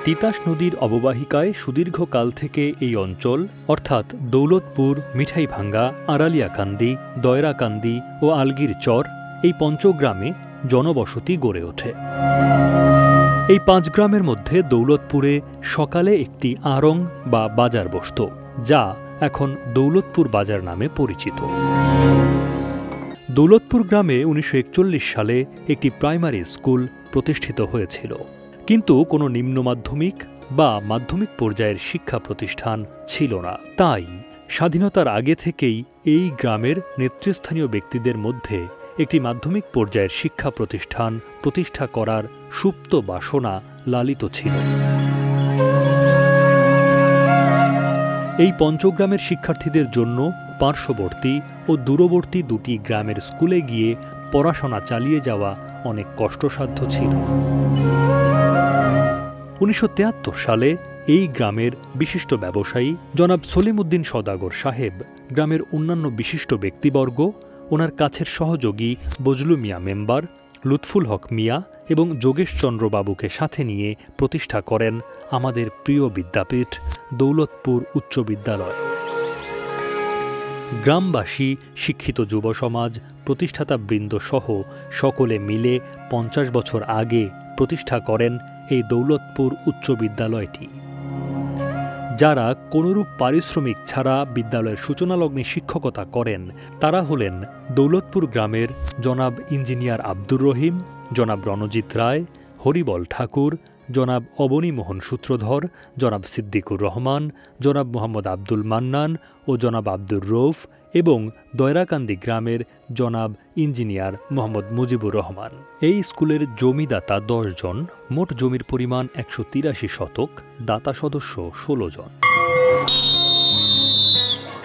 তিতাস নদীর অববাহিকায় সুদীর্ঘকাল থেকে এই অঞ্চল অর্থাৎ দৌলতপুর, মিঠাইভাঙ্গা, আড়ালিয়াকান্দি, দয়রাকান্দি ও আলগির চর এই পঞ্চগ্রামে জনবসতি গড়ে ওঠে। এই ৫ গ্রামের মধ্যে দৌলতপুরে সকালে একটি আড়ং বা বাজার বসত, যা এখন দৌলতপুর বাজার নামে পরিচিত। দৌলতপুর গ্রামে ১৯৪১ সালে একটি প্রাইমারি স্কুল প্রতিষ্ঠিত হয়েছিল, কিন্তু কোনো নিম্ন মাধ্যমিক বা মাধ্যমিক পর্যায়ের শিক্ষা প্রতিষ্ঠান ছিল না। তাই স্বাধীনতার আগে থেকেই এই গ্রামের নেতৃস্থানীয় ব্যক্তিদের মধ্যে একটি মাধ্যমিক পর্যায়ের শিক্ষা প্রতিষ্ঠান প্রতিষ্ঠা করার সুপ্ত বাসনা লালিত ছিল। এই পঞ্চগ্রামের শিক্ষার্থীদের জন্য পার্শ্ববর্তী ও দূরবর্তী দুটি গ্রামের স্কুলে গিয়ে পড়াশোনা চালিয়ে যাওয়া অনেক কষ্টসাধ্য ছিল। ১৯৭৩ সালে এই গ্রামের বিশিষ্ট ব্যবসায়ী জনাব সলিমউদ্দিন সওদাগর সাহেব গ্রামের অন্যান্য বিশিষ্ট ব্যক্তিবর্গ, ওনার কাছের সহযোগী বজলু মিয়া মেম্বার, লুৎফুল হক মিয়া এবং যোগেশচন্দ্র বাবুকে সাথে নিয়ে প্রতিষ্ঠা করেন আমাদের প্রিয় বিদ্যাপীঠ দৌলতপুর উচ্চ বিদ্যালয়। গ্রামবাসী, শিক্ষিত যুব সমাজ, প্রতিষ্ঠাতাবৃন্দ সহ সকলে মিলে ৫০ বছর আগে প্রতিষ্ঠা করেন এই দৌলতপুর উচ্চ বিদ্যালয়টি। যারা কোনরূপ পারিশ্রমিক ছাড়া বিদ্যালয়ের সূচনালগ্নে শিক্ষকতা করেন তারা হলেন দৌলতপুর গ্রামের জনাব ইঞ্জিনিয়ার আব্দুর রহিম, জনাব রণজিৎ রায়, হরিবল ঠাকুর, জনাব অবনীমোহন সূত্রধর, জনাব সিদ্দিকুর রহমান, জনাব মোহাম্মদ আব্দুল মান্নান ও জনাব আব্দুর রৌফ এবং দয়রাকান্দি গ্রামের জনাব ইঞ্জিনিয়ার মোহাম্মদ মুজিবুর রহমান। এই স্কুলের জমিদাতা ১০ জন, মোট জমির পরিমাণ ১৮৩ শতক, দাতা সদস্য ১৬ জন।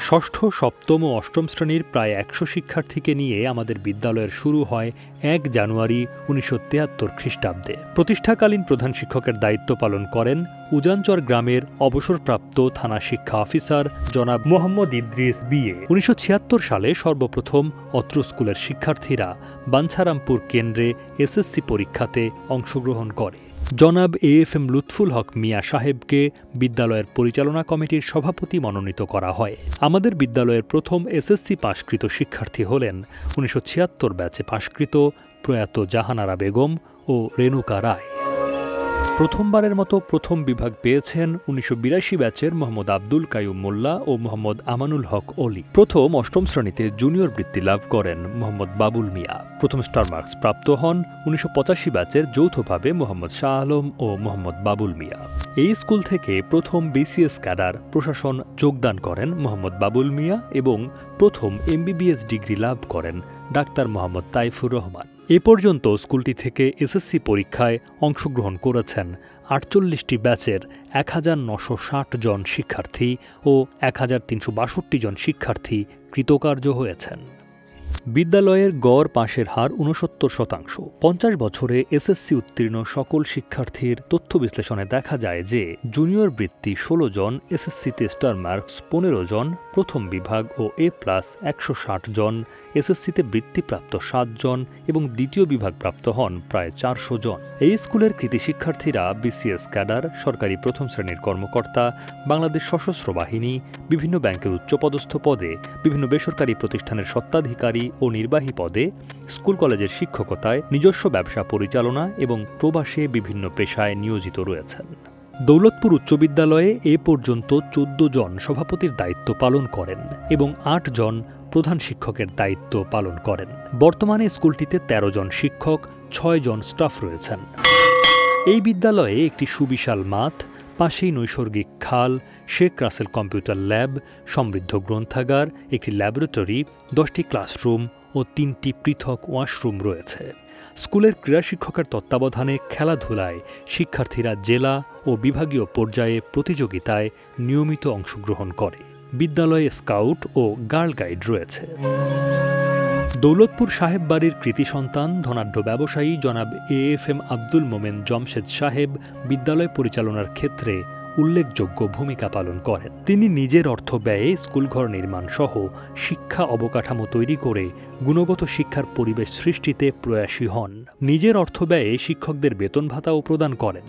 ষষ্ঠ, সপ্তম ও অষ্টম শ্রেণীর প্রায় ১০০ শিক্ষার্থীকে নিয়ে আমাদের বিদ্যালয়ের শুরু হয় ১ জানুয়ারি ১৯৭৩ খ্রিস্টাব্দে। প্রতিষ্ঠাকালীন প্রধান শিক্ষকের দায়িত্ব পালন করেন উজানচর গ্রামের অবসরপ্রাপ্ত থানা শিক্ষা অফিসার জনাব মোহাম্মদ ইদ্রিস বিএ। ১৯৭৬ সালে সর্বপ্রথম অত্র স্কুলের শিক্ষার্থীরা বাঞ্ছারামপুর কেন্দ্রে এসএসসি পরীক্ষাতে অংশগ্রহণ করে। জনাব এএফএম লুৎফুল হক মিয়া সাহেবকে বিদ্যালয়ের পরিচালনা কমিটির সভাপতি মনোনীত করা হয়। আমাদের বিদ্যালয়ের প্রথম এসএসসি পাশকৃত শিক্ষার্থী হলেন ১৯৭৬ ব্যাচে পাশকৃত প্রয়াত জাহানারা বেগম ও রেণুকা রায়। প্রথমবারের মতো প্রথম বিভাগ পেয়েছেন ১৯৮২ ব্যাচের মোহাম্মদ আব্দুল কাইয়ুম মোল্লা ও মোহাম্মদ আমানুল হক অলি। প্রথম অষ্টম শ্রেণীতে জুনিয়র বৃত্তি লাভ করেন মোহাম্মদ বাবুল মিয়া। প্রথম স্টার মার্কস প্রাপ্ত হন ১৯৮৫ ব্যাচের যৌথভাবে মোহাম্মদ শাহ আলম ও মোহাম্মদ বাবুল মিয়া। এই স্কুল থেকে প্রথম বিসিএস ক্যাডার প্রশাসন যোগদান করেন মোহাম্মদ বাবুল মিয়া এবং প্রথম এমবিবিএস ডিগ্রি লাভ করেন ডাক্তার মোহাম্মদ তাইফুর রহমান। এ পর্যন্ত স্কুলটি থেকে এসএসসি পরীক্ষায় অংশগ্রহণ করেছেন ৪৮টি ব্যাচের ১৯৬০ জন শিক্ষার্থী ও ১৩৬২ জন শিক্ষার্থী কৃতকার্য হয়েছেন। বিদ্যালয়ের গড় পাশের হার ৬৯%। ৫০ বছরে এসএসসি উত্তীর্ণ সকল শিক্ষার্থীর তথ্য বিশ্লেষণে দেখা যায় যে জুনিয়র বৃত্তি ১৬ জন, এসএসসিতে স্টার মার্কস ১৫ জন, প্রথম বিভাগ ও A+ ১৬০ জন, এসএসসিতে বৃত্তিপ্রাপ্ত ৭ জন এবং দ্বিতীয় বিভাগ প্রাপ্ত হন প্রায় ৪০০ জন। এই স্কুলের কৃতী শিক্ষার্থীরা বিসিএস ক্যাডার, সরকারি প্রথম শ্রেণীর কর্মকর্তা, বাংলাদেশ সশস্ত্র বাহিনী, বিভিন্ন ব্যাংকের উচ্চপদস্থ পদে, বিভিন্ন বেসরকারি প্রতিষ্ঠানের স্বত্বাধিকারী ও নির্বাহী পদে, স্কুল কলেজের শিক্ষকতায়, নিজস্ব ব্যবসা পরিচালনা এবং প্রবাসে বিভিন্ন পেশায় নিয়োজিত রয়েছেন। দৌলতপুর উচ্চ বিদ্যালয়ে এ পর্যন্ত ১৪ জন সভাপতির দায়িত্ব পালন করেন এবং ৮ জন প্রধান শিক্ষকের দায়িত্ব পালন করেন। বর্তমানে স্কুলটিতে ১৩ জন শিক্ষক, ৬ জন স্টাফ রয়েছেন। এই বিদ্যালয়ে একটি সুবিশাল মাঠ, পাশেই নৈসর্গিক খাল, শেখ রাসেল কম্পিউটার ল্যাব, সমৃদ্ধ গ্রন্থাগার, একটি ল্যাবরেটরি, 10টি ক্লাসরুম ও 3টি পৃথক ওয়াশরুম রয়েছে। স্কুলের ক্রীড়া শিক্ষকের তত্ত্বাবধানে খেলাধুলায় শিক্ষার্থীরা জেলা ও বিভাগীয় পর্যায়ে প্রতিযোগিতায় নিয়মিত অংশগ্রহণ করে। বিদ্যালয়ে স্কাউট ও গার্ল গাইড রয়েছে। দৌলতপুর সাহেব বাড়ির কৃতি সন্তান ধনাঢ্য ব্যবসায়ী জনাব এএফএম আব্দুল মোমেন জমশেদ সাহেব বিদ্যালয় পরিচালনার ক্ষেত্রে উল্লেখযোগ্য ভূমিকা পালন করেন। তিনি নিজের অর্থ ব্যয়ে স্কুলঘর নির্মাণ সহ শিক্ষা অবকাঠামো তৈরি করে গুণগত শিক্ষার পরিবেশ সৃষ্টিতে প্রয়াসী হন। নিজের অর্থ ব্যয়ে শিক্ষকদের বেতন ভাতাও প্রদান করেন।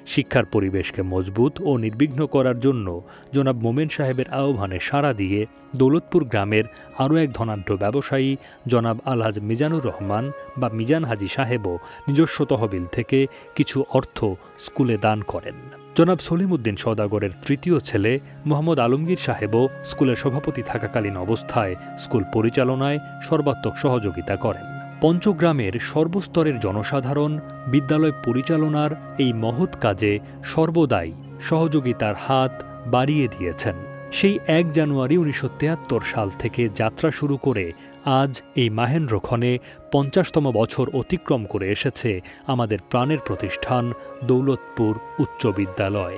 শিক্ষার পরিবেশকে মজবুত ও নির্বিঘ্ন করার জন্য জনাব মোমেন সাহেবের আহ্বানে সাড়া দিয়ে দৌলতপুর গ্রামের আরও এক ধনাঢ্য ব্যবসায়ী জনাব আলহাজ মিজানুর রহমান বা মিজান হাজি সাহেবও নিজস্ব তহবিল থেকে কিছু অর্থ স্কুলে দান করেন। জনাব সলিমউদ্দিন সওদাগরের তৃতীয় ছেলে মোহাম্মদ আলমগীর সাহেবও স্কুলের সভাপতি থাকাকালীন অবস্থায় স্কুল পরিচালনায় সর্বাত্মক সহযোগিতা করেন। পঞ্চগ্রামের সর্বস্তরের জনসাধারণ বিদ্যালয় পরিচালনার এই মহৎ কাজে সর্বদাই সহযোগিতার হাত বাড়িয়ে দিয়েছেন। সেই ১ জানুয়ারি ১৯৭৩ সাল থেকে যাত্রা শুরু করে আজ এই মাহেন্দ্রক্ষণে ৫০তম বছর অতিক্রম করে এসেছে আমাদের প্রাণের প্রতিষ্ঠান দৌলতপুর উচ্চ বিদ্যালয়।